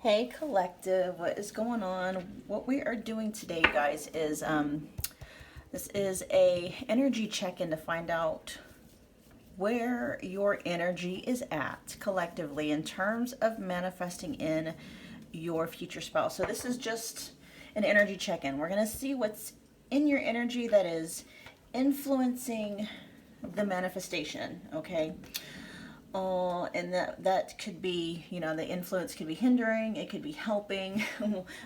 Hey collective, what is going on? What we are doing today, guys, is this is a energy check-in to find out where your energy is at collectively in terms of manifesting in your future spouse. So this is just an energy check-in. We're going to see what's in your energy that is influencing the manifestation, okay? And that could be, the influence could be hindering, it could be helping.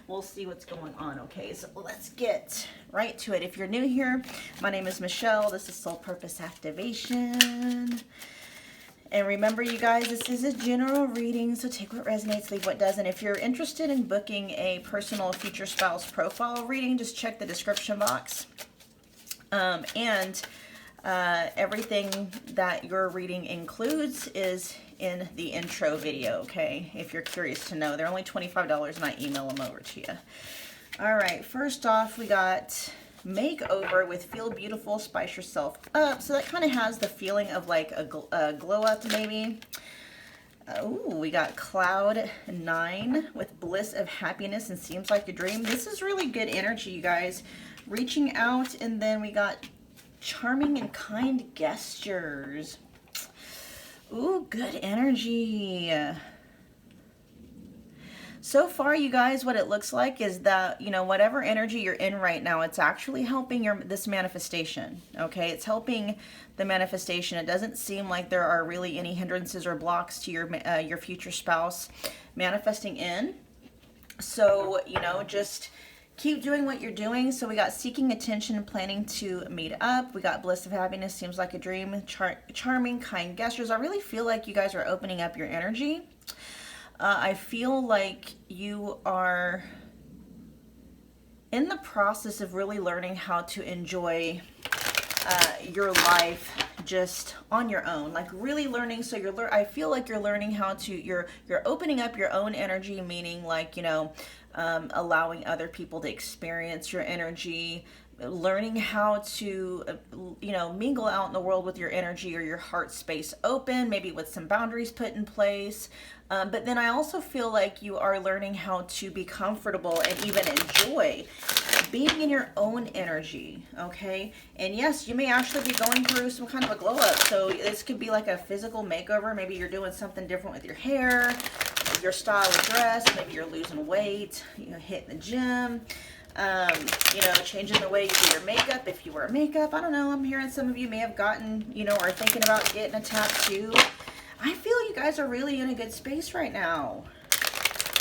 We'll see what's going on, okay? So let's get right to it. If you're new here, my name is Michelle. This is Soul Purpose Activation. And remember, you guys, this is a general reading, so take what resonates, leave what doesn't. If you're interested in booking a personal future spouse profile reading, just check the description box. Everything that your reading includes is in the intro video, okay? If you're curious to know. They're only $25 and I email them over to you. All right, first off, we got Makeover with Feel Beautiful, Spice Yourself Up. So that kind of has the feeling of like a glow up maybe. Ooh, we got Cloud 9 with Bliss of Happiness and Seems Like a Dream. This is really good energy, you guys. Reaching out, and then we got Charming and Kind Gestures. Ooh, good energy. So far, you guys, what it looks like is that, whatever energy you're in right now, it's actually helping this manifestation, okay? It's helping the manifestation. It doesn't seem like there are really any hindrances or blocks to your future spouse manifesting in. So, just keep doing what you're doing. So we got Seeking Attention, Planning to Meet Up. We got Bliss of Happiness, Seems Like a Dream, Charming, Kind Gestures. I really feel like you guys are opening up your energy. I feel like you are in the process of really learning how to enjoy your life just on your own, like really learning. So I feel like you're learning how to, you're opening up your own energy, meaning like, allowing other people to experience your energy, learning how to, mingle out in the world with your energy or your heart space open, maybe with some boundaries put in place. But then I also feel like you are learning how to be comfortable and even enjoy being in your own energy, okay? And yes, you may actually be going through some kind of a glow up. So this could be like a physical makeover. Maybe you're doing something different with your hair, your style of dress. Maybe you're losing weight, hitting the gym, changing the way you do your makeup if you wear makeup. I don't know. I'm hearing some of you may have gotten, are thinking about getting a tattoo. I feel you guys are really in a good space right now,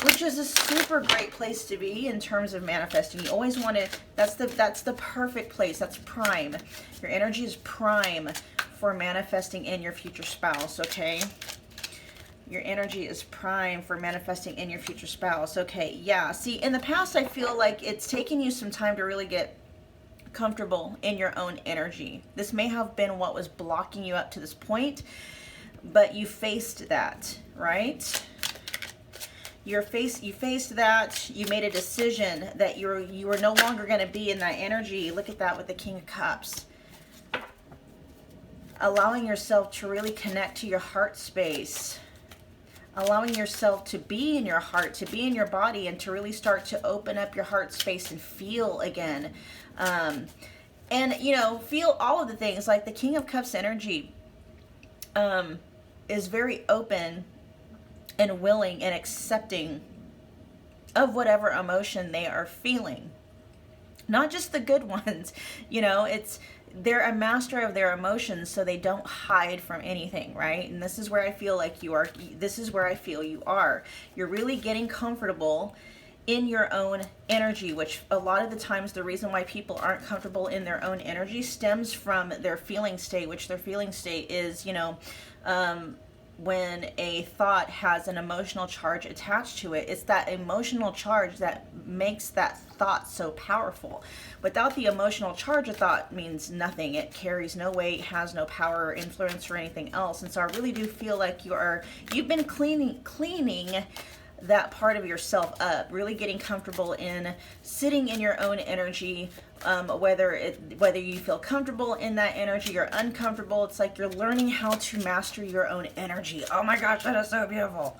which is a super great place to be in terms of manifesting. You always want to, that's the perfect place. That's prime. Your energy is prime for manifesting in your future spouse, okay? Your energy is prime for manifesting in your future spouse. Okay, yeah. See, in the past, I feel like it's taken you some time to really get comfortable in your own energy. This may have been what was blocking you up to this point, but you faced that, right? You faced that. You made a decision that you were no longer going to be in that energy. Look at that with the King of Cups. Allowing yourself to really connect to your heart space. Allowing yourself to be in your heart, to be in your body, and to really start to open up your heart space and feel again. And, feel all of the things. Like the King of Cups energy is very open and willing and accepting of whatever emotion they are feeling. Not just the good ones. They're a master of their emotions, so they don't hide from anything, right? And this is where I feel like you are. This is where I feel you are. You're really getting comfortable in your own energy, which a lot of the times the reason why people aren't comfortable in their own energy stems from their feeling state, which their feeling state is, when a thought has an emotional charge attached to it. It's that emotional charge that makes that thought so powerful. Without the emotional charge, a thought means nothing. It carries no weight, has no power or influence or anything else. And so I really do feel like you've been cleaning that part of yourself up, really getting comfortable in sitting in your own energy, whether you feel comfortable in that energy or uncomfortable. It's like you're learning how to master your own energy. Oh my gosh, that is so beautiful.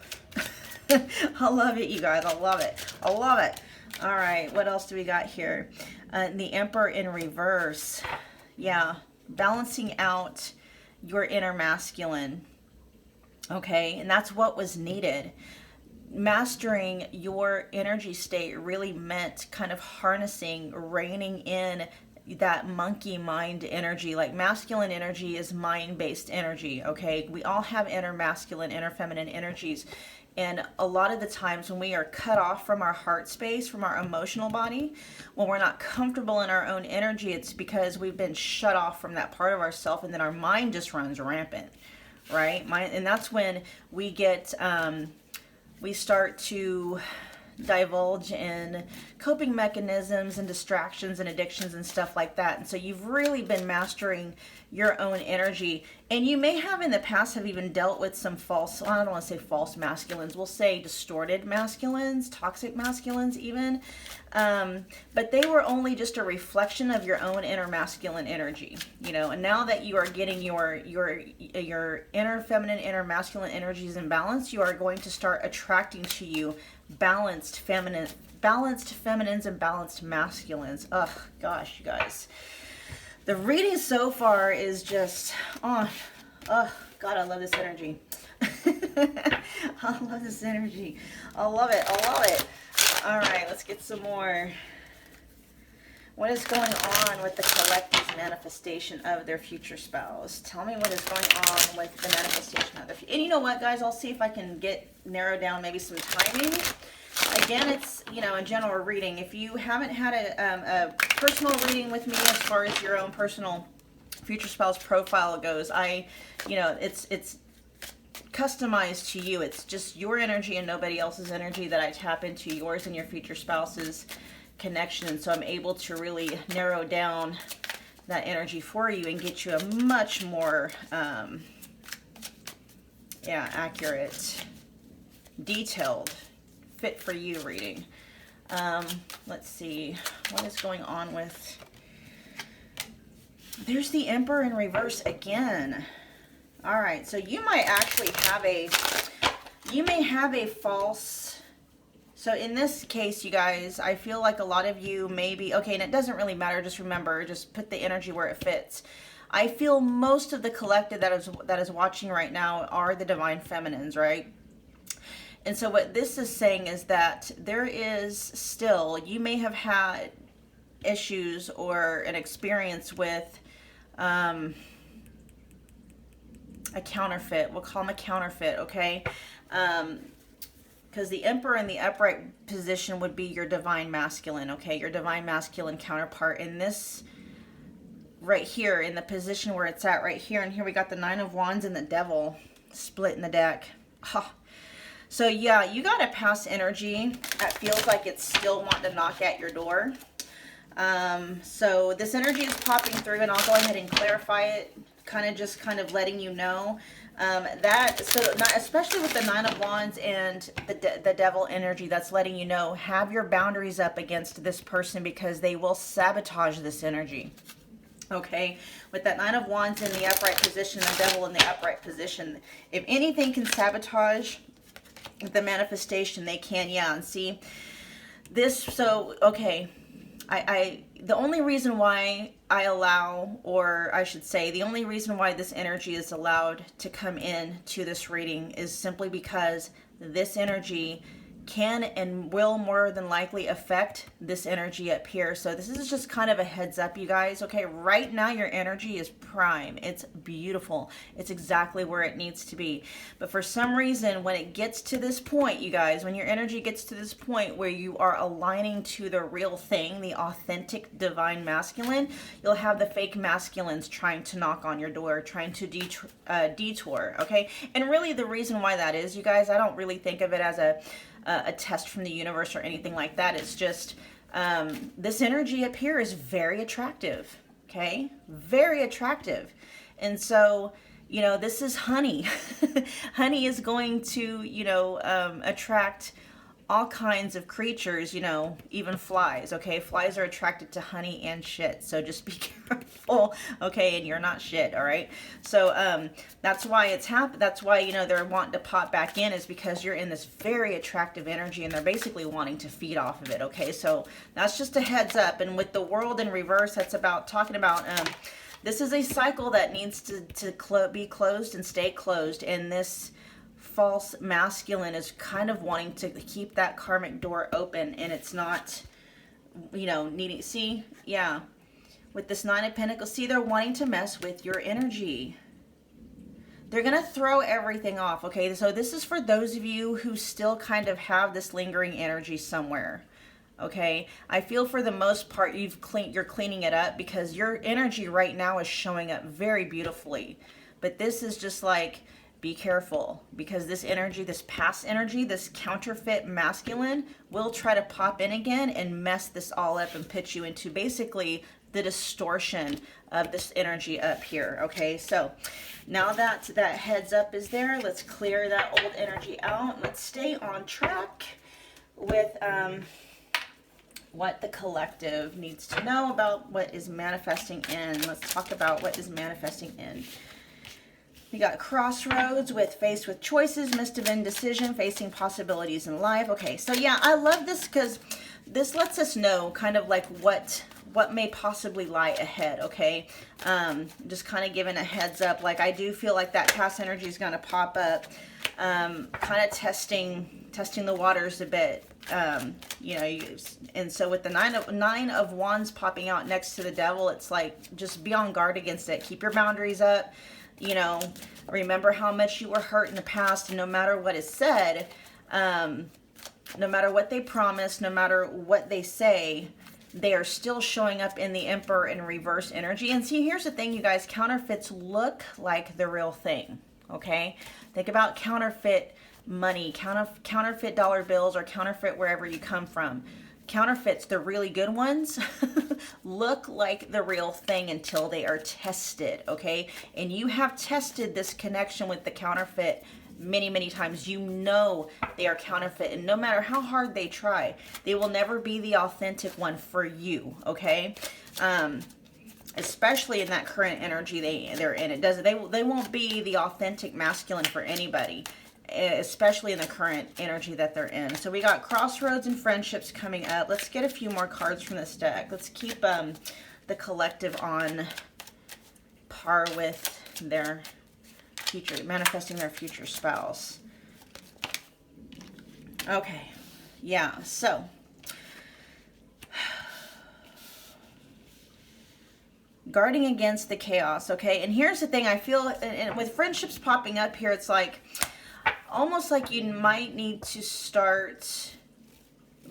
I love it, you guys. I love it. I love it. All right, what else do we got here? The Emperor in reverse. Yeah, balancing out your inner masculine. Okay, and that's what was needed. Mastering your energy state really meant kind of harnessing, reining in that monkey mind energy. Like masculine energy is mind-based energy, okay? We all have inner masculine, inner feminine energies. And a lot of the times when we are cut off from our heart space, from our emotional body, when we're not comfortable in our own energy, it's because we've been shut off from that part of ourself, and then our mind just runs rampant, right? And that's when we get, we start to divulge in coping mechanisms and distractions and addictions and stuff like that. And so you've really been mastering your own energy, and you may have in the past have even dealt with some false, I don't want to say false masculines, we'll say distorted masculines, toxic masculines even, but they were only just a reflection of your own inner masculine energy, you know. And now that you are getting your inner feminine, inner masculine energies in balance, you are going to start attracting to you balanced feminines and balanced masculines. Oh gosh, you guys, the reading so far is just on. Oh God, I love this energy. I love this energy. I love it. I love it. All right, let's get some more. What is going on with the collective's manifestation of their future spouse? Tell me what is going on with the manifestation of their future. And you know what, guys? I'll see if I can narrow down maybe some timing. Again, it's, you know, a general reading. If you haven't had a personal reading with me as far as your own personal future spouse profile goes, it's customized to you. It's just your energy and nobody else's energy that I tap into, yours and your future spouse's connection. So I'm able to really narrow down that energy for you and get you a much more accurate, detailed, fit for you reading. Let's see what is going on with, there's the Emperor in reverse again. All right, so you might actually have a false, so in this case, you guys, I feel like a lot of you may be, okay, and it doesn't really matter, just remember, just put the energy where it fits. I feel most of the collective that is watching right now are the divine feminines, right? And so what this is saying is that there is still, you may have had issues or an experience with a counterfeit. We'll call them a counterfeit, okay? Because the Emperor in the upright position would be your divine masculine, okay? Your divine masculine counterpart. In this right here, in the position where it's at right here, and here we got the Nine of Wands and the Devil split in the deck. Ha. So yeah, you got a past energy that feels like it's still wanting to knock at your door. So this energy is popping through, and I'll go ahead and clarify it, kind of letting you know especially with the Nine of Wands and the Devil energy, that's letting you know, have your boundaries up against this person because they will sabotage this energy. Okay, with that Nine of Wands in the upright position, the Devil in the upright position, if anything can sabotage the manifestation, they can. Yeah, and see this. So okay, the only reason why I allow, or I should say, the only reason why this energy is allowed to come in to this reading is simply because this energy can and will more than likely affect this energy up here. So this is just kind of a heads up, you guys. Okay, right now your energy is prime. It's beautiful. It's exactly where it needs to be. But for some reason, when it gets to this point, you guys, when your energy gets to this point where you are aligning to the real thing, the authentic divine masculine, you'll have the fake masculines trying to knock on your door, trying to detour, okay? And really the reason why that is, you guys, I don't really think of it as a test from the universe or anything like that. It's just this energy up here is very attractive, okay? Very attractive. And so, you know, this is honey. Honey is going to, you know, attract all kinds of creatures, you know, even flies, okay? Flies are attracted to honey and shit, so just be careful, okay? And you're not shit, all right? So that's why it's that's why, you know, they're wanting to pop back in, is because you're in this very attractive energy and they're basically wanting to feed off of it, okay? So that's just a heads up. And with the world in reverse, that's about talking about this is a cycle that needs to be closed and stay closed, and this false masculine is kind of wanting to keep that karmic door open, and it's not, you know, needing, see, yeah, with this Nine of Pentacles, see, they're wanting to mess with your energy. They're gonna throw everything off, okay? So this is for those of you who still kind of have this lingering energy somewhere, okay? I feel for the most part you're cleaning it up, because your energy right now is showing up very beautifully, but this is just like, be careful, because this energy, this past energy, this counterfeit masculine will try to pop in again and mess this all up and put you into basically the distortion of this energy up here, okay? So now that that heads up is there, let's clear that old energy out. Let's stay on track with what the collective needs to know about what is manifesting in. Let's talk about what is manifesting in. We got crossroads with faced with choices, midst of indecision, facing possibilities in life. Okay, so yeah, I love this because this lets us know kind of like what may possibly lie ahead, okay? Just kind of giving a heads up. Like, I do feel like that past energy is going to pop up, kind of testing the waters a bit. You know, and so with the nine of wands popping out next to the devil, it's like, just be on guard against it. Keep your boundaries up. You know, remember how much you were hurt in the past, and no matter what is said, no matter what they promise, no matter what they say, they are still showing up in the Emperor in reverse energy. And see, here's the thing, you guys, counterfeits look like the real thing, okay? Think about counterfeit money, counterfeit dollar bills, or counterfeit wherever you come from. Counterfeits, the really good ones, look like the real thing until they are tested, okay? And you have tested this connection with the counterfeit many, many times. You know they are counterfeit, and no matter how hard they try, they will never be the authentic one for you, okay? Especially in that current energy they're in. They won't be the authentic masculine for anybody, especially in the current energy that they're in. So we got crossroads and friendships coming up. Let's get a few more cards from this deck. Let's keep the collective on par with their future, manifesting their future spouse. Okay, yeah, so guarding against the chaos, okay? And here's the thing, I feel, and with friendships popping up here, it's like, almost like you might need to start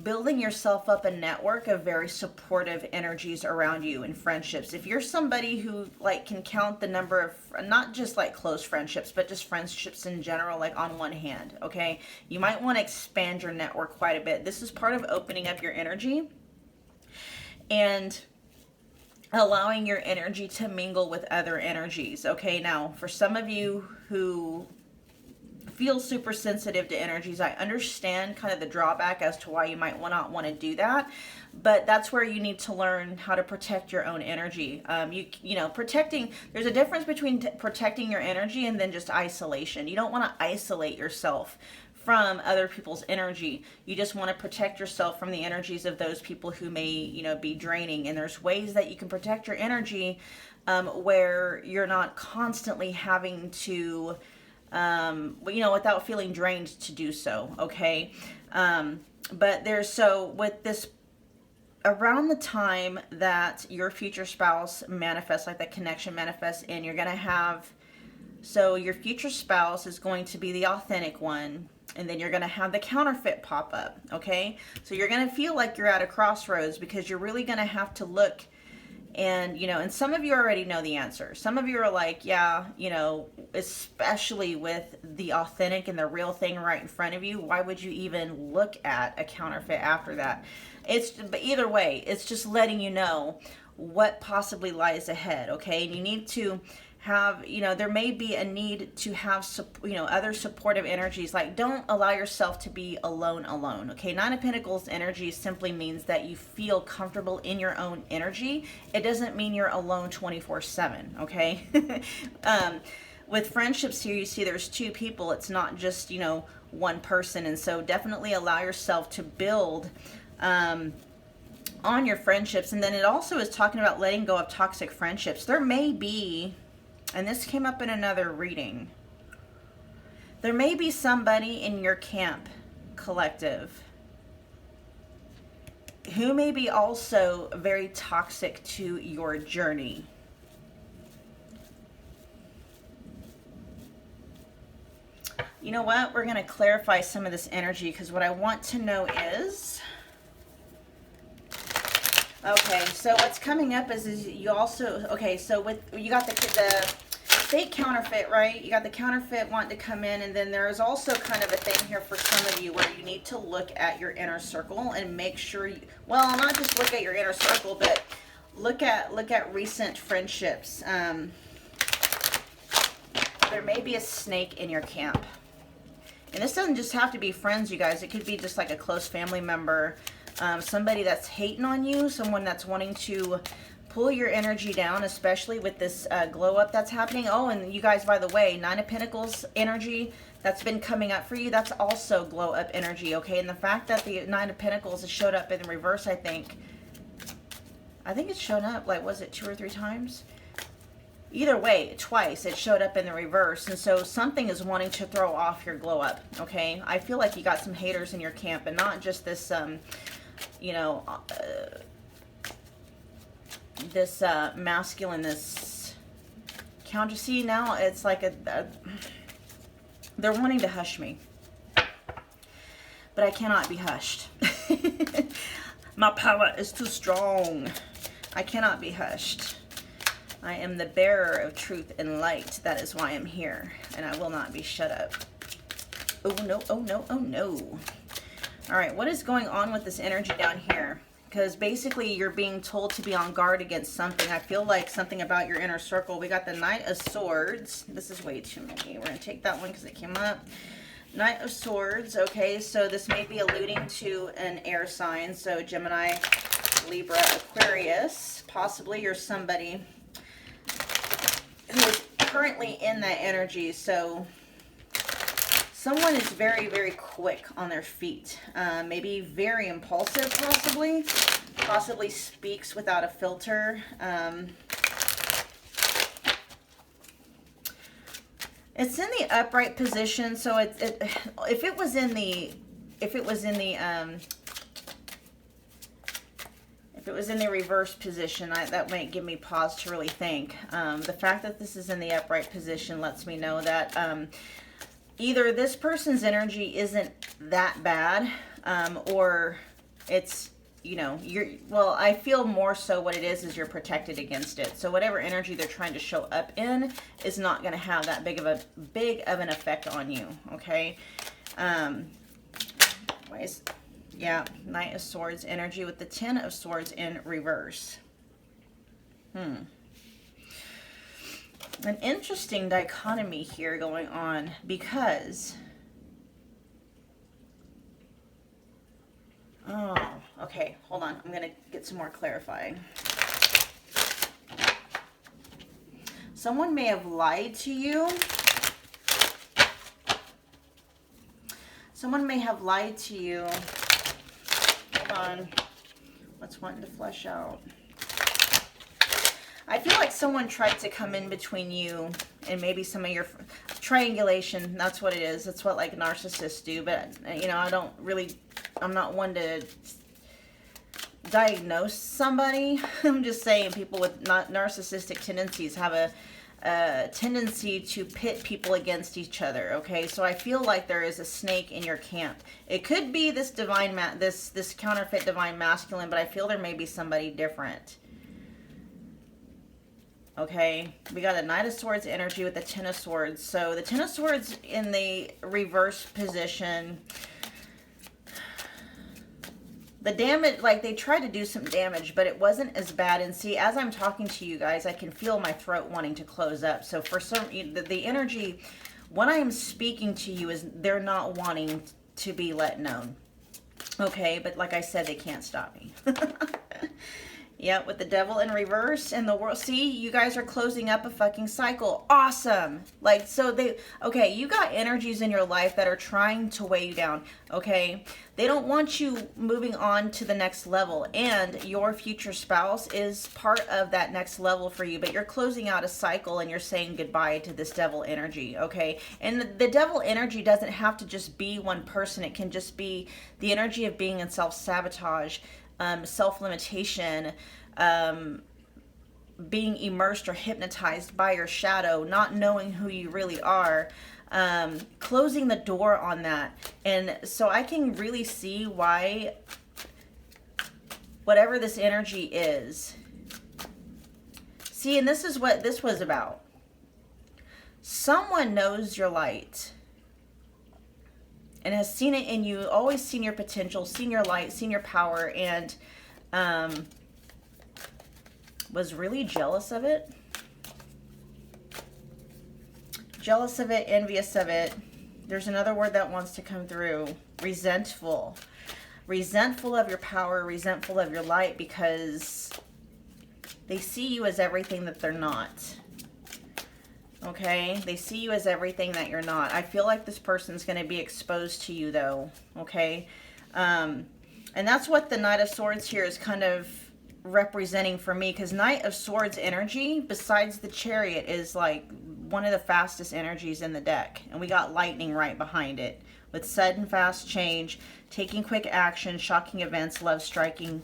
building yourself up a network of very supportive energies around you in friendships. If you're somebody who like can count the number of, not just like close friendships, but just friendships in general, like on one hand, okay? You might want to expand your network quite a bit. This is part of opening up your energy and allowing your energy to mingle with other energies, okay? Now, for some of you who feel super sensitive to energies, I understand kind of the drawback as to why you might not want to do that, but that's where you need to learn how to protect your own energy. You know, there's a difference between protecting your energy and then just isolation. You don't want to isolate yourself from other people's energy. You just want to protect yourself from the energies of those people who may, you know, be draining. And there's ways that you can protect your energy where you're not constantly having to you know, without feeling drained to do so, okay? But with this, around the time that your future spouse manifests, like that connection manifests in, you're going to have, so your future spouse is going to be the authentic one, and then you're going to have the counterfeit pop up, okay? So you're going to feel like you're at a crossroads, because you're really going to have to look. And, you know, and some of you already know the answer. Some of you are like, yeah, you know, especially with the authentic and the real thing right in front of you, why would you even look at a counterfeit after that? But either way, it's just letting you know what possibly lies ahead, okay? And you need to have, you know, there may be a need to have, you know, other supportive energies. Like, don't allow yourself to be alone. Okay, Nine of Pentacles energy simply means that you feel comfortable in your own energy. It doesn't mean you're alone 24/7. Okay. With friendships here, you see there's two people. It's not just, you know, one person. And so definitely allow yourself to build on your friendships. And then it also is talking about letting go of toxic friendships. There may be, and this came up in another reading, there may be somebody in your camp collective who may be also very toxic to your journey. You know what? We're going to clarify some of this energy, because what I want to know is, okay, so what's coming up is you also, okay, so with, you got the fake counterfeit, right? You got the counterfeit wanting to come in, and then there is also kind of a thing here for some of you where you need to look at your inner circle and make sure you, well, not just look at your inner circle, but look at recent friendships. There may be a snake in your camp. And this doesn't just have to be friends, you guys. It could be just like a close family member, somebody that's hating on you, someone that's wanting to pull your energy down, especially with this glow up that's happening. Oh, and you guys, by the way, Nine of Pentacles energy that's been coming up for you, that's also glow up energy, okay? And the fact that the Nine of Pentacles has showed up in the reverse, I think it's shown up, like, was it 2 or 3 times? Either way, twice it showed up in the reverse. And so something is wanting to throw off your glow up, okay? I feel like you got some haters in your camp, and not just this, you know, this masculine, this counter. See, now it's like they're wanting to hush me, but I cannot be hushed. My power is too strong. I cannot be hushed. I am the bearer of truth and light. That is why I'm here, and I will not be shut up. Oh no, oh no, oh no. All right, what is going on with this energy down here? Because basically you're being told to be on guard against something. I feel like something about your inner circle. We got the Knight of Swords. This is way too many. We're going to take that one because it came up. Knight of Swords. Okay, so this may be alluding to an air sign. So Gemini, Libra, Aquarius. Possibly you're somebody who is currently in that energy. So someone is very, very quick on their feet. Maybe very impulsive, possibly speaks without a filter. It's in the upright position, so if it was in the reverse position, that might give me pause to really think. The fact that this is in the upright position lets me know that either this person's energy isn't that bad, or it's, you know, well, I feel more so what it is you're protected against it. So whatever energy they're trying to show up in is not going to have that big of an effect on you, okay? Yeah, Knight of Swords energy with the Ten of Swords in reverse. An interesting dichotomy here going on, because oh, okay, hold on. I'm going to get some more clarifying. Someone may have lied to you. Someone may have lied to you. Hold on. What's wanting to flesh out? I feel like someone tried to come in between you and maybe some of your triangulation. That's what it is. That's what like narcissists do. But, you know, I'm not one to diagnose somebody. I'm just saying people with narcissistic tendencies have a tendency to pit people against each other. Okay, so I feel like there is a snake in your camp. It could be this this counterfeit divine masculine, but I feel there may be somebody different. Okay, we got a Knight of Swords energy with the Ten of Swords. So the Ten of Swords in the reverse position. The damage, like they tried to do some damage, but it wasn't as bad. And see, as I'm talking to you guys, I can feel my throat wanting to close up. So for some, the energy, when I am speaking to you is they're not wanting to be let known. Okay, but like I said, they can't stop me. Yeah, with the devil in reverse and the world. See, you guys are closing up a fucking cycle. Awesome. Like, so okay, you got energies in your life that are trying to weigh you down, okay? They don't want you moving on to the next level, and your future spouse is part of that next level for you, but you're closing out a cycle and you're saying goodbye to this devil energy, okay? And the devil energy doesn't have to just be one person. It can just be the energy of being in self-sabotage, self-limitation, being immersed or hypnotized by your shadow, not knowing who you really are, closing the door on that. And so I can really see why whatever this energy is. See, and this is what this was about. Someone knows your light and has seen it in you, always seen your potential, seen your light, seen your power, and was really jealous of it. Jealous of it, envious of it. There's another word that wants to come through. Resentful. Resentful of your power, resentful of your light, because they see you as everything that they're not. Okay, they see you as everything that you're not. I feel like this person's going to be exposed to you, though. Okay, and that's what the Knight of Swords here is kind of representing for me, because Knight of Swords energy, besides the Chariot, is like one of the fastest energies in the deck, and we got lightning right behind it, with sudden fast change, taking quick action, shocking events, love striking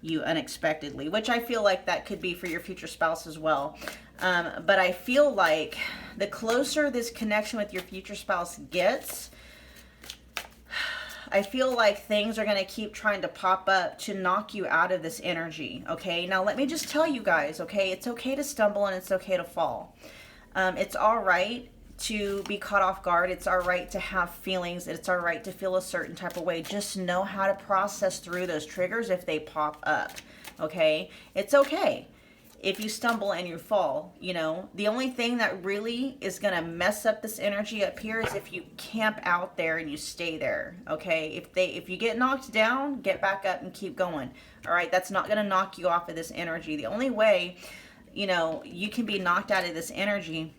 you unexpectedly, which I feel like that could be for your future spouse as well. But I feel like the closer this connection with your future spouse gets, I feel like things are going to keep trying to pop up to knock you out of this energy, okay? Now, let me just tell you guys, okay? It's okay to stumble and it's okay to fall. It's all right to be caught off guard. It's all right to have feelings. It's all right to feel a certain type of way. Just know how to process through those triggers if they pop up, okay? It's okay if you stumble and you fall, you know. The only thing that really is going to mess up this energy up here is if you camp out there and you stay there, okay? If you get knocked down, get back up and keep going, all right? That's not going to knock you off of this energy. The only way, you know, you can be knocked out of this energy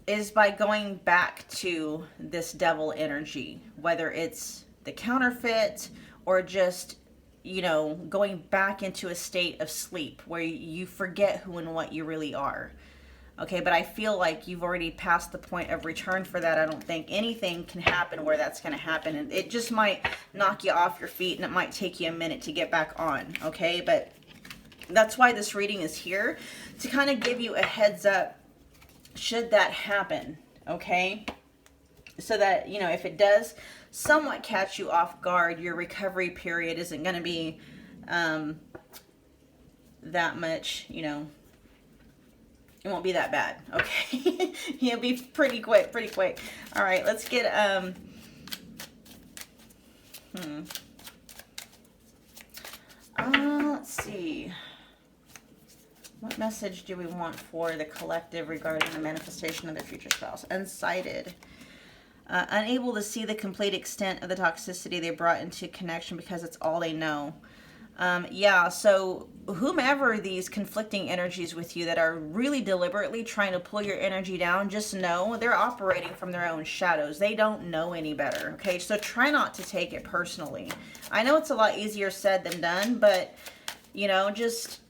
is by going back to this devil energy, whether it's the counterfeit or just, you know, going back into a state of sleep where you forget who and what you really are. Okay, but I feel like you've already passed the point of return for that. I don't think anything can happen where that's going to happen. And it just might knock you off your feet, and it might take you a minute to get back on. Okay, but that's why this reading is here, to kind of give you a heads up should that happen. Okay, so that, you know, if it does somewhat catch you off guard, your recovery period isn't going to be that much, you know, it won't be that bad. Okay. It'll be pretty quick. All right, let's get let's see, what message do we want for the collective regarding the manifestation of their future spouse? Unsighted. Unable to see the complete extent of the toxicity they brought into connection because it's all they know. Yeah, so whomever these conflicting energies with you that are really deliberately trying to pull your energy down, just know they're operating from their own shadows. They don't know any better, okay? So try not to take it personally. I know it's a lot easier said than done, but, you know, just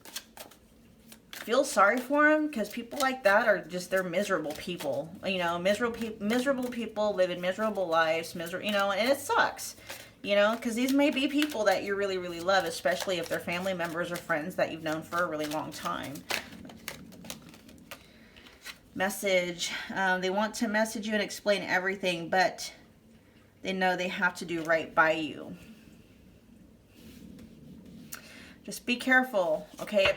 feel sorry for them, because people like that are just, they're miserable people. You know, miserable people live in miserable lives, you know, and it sucks. You know, because these may be people that you really, really love, especially if they're family members or friends that you've known for a really long time. Message. They want to message you and explain everything, but they know they have to do right by you. Just be careful, okay,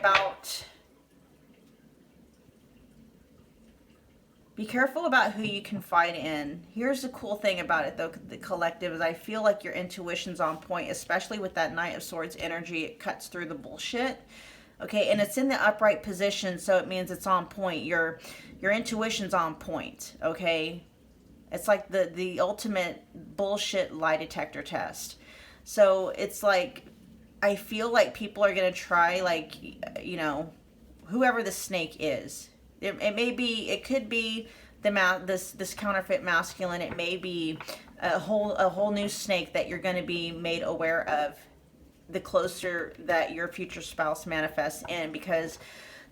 Be careful about who you confide in. Here's the cool thing about it, though, the collective, is I feel like your intuition's on point, especially with that Knight of Swords energy. It cuts through the bullshit. Okay, and it's in the upright position, so it means it's on point. Your intuition's on point, okay? It's like the ultimate bullshit lie detector test. So it's like, I feel like people are going to try, like, you know, whoever the snake is. It could be this counterfeit masculine. It may be a whole new snake that you're going to be made aware of the closer that your future spouse manifests in, because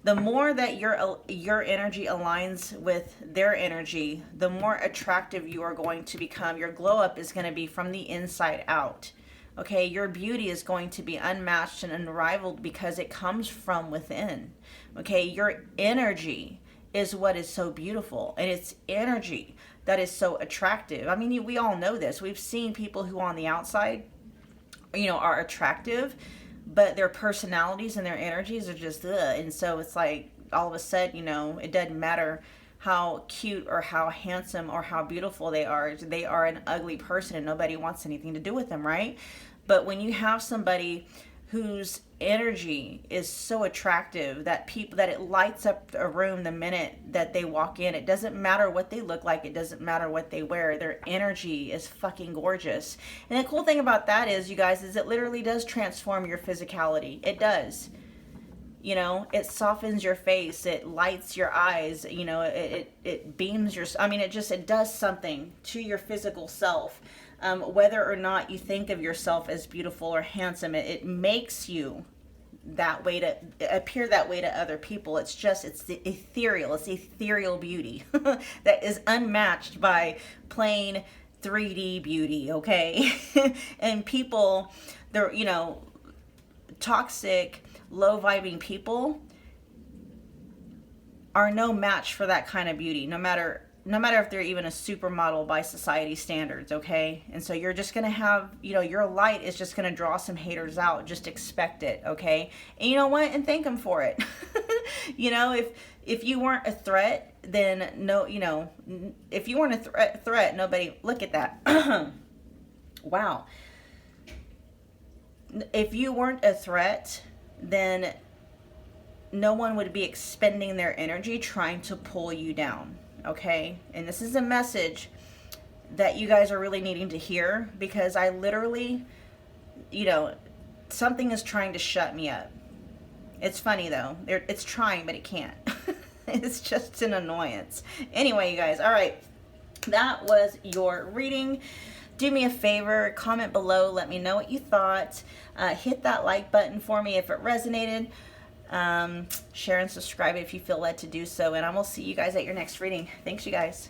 the more that your energy aligns with their energy, the more attractive you are going to become. Your glow up is going to be from the inside out. Okay, your beauty is going to be unmatched and unrivaled because it comes from within. Okay, your energy is what is so beautiful, and it's energy that is so attractive. I mean, we all know this. We've seen people who on the outside, you know, are attractive, but their personalities and their energies are just ugh. And so it's like, all of a sudden, you know, it doesn't matter how cute or how handsome or how beautiful they are an ugly person and nobody wants anything to do with them, right? But when you have somebody whose energy is so attractive that it lights up a room the minute that they walk in, it doesn't matter what they look like, it doesn't matter what they wear, their energy is fucking gorgeous. And the cool thing about that is, you guys, is it literally does transform your physicality. It does. You know, it softens your face, it lights your eyes, you know, it beams your, I mean, it does something to your physical self. Whether or not you think of yourself as beautiful or handsome, it makes you that way, to appear that way to other people. It's the ethereal beauty that is unmatched by plain 3D beauty, okay? And people, they're, you know, toxic, low vibing people are no match for that kind of beauty, no matter if they're even a supermodel by society standards, okay? And so you're just gonna have, you know, your light is just gonna draw some haters out. Just expect it, okay? And you know what? And thank them for it. You know, if you weren't a threat, then no, you know, if you weren't a threat, nobody, look at that. Wow. If you weren't a threat, then no one would be expending their energy trying to pull you down. Okay, and this is a message that you guys are really needing to hear, because I literally, you know, something is trying to shut me up. It's funny though, it's trying, but it can't. It's just an annoyance. Anyway, you guys, all right, that was your reading. Do me a favor, comment below, let me know what you thought. Hit that like button for me if it resonated. Share and subscribe if you feel led to do so, and I will see you guys at your next reading. Thanks, you guys.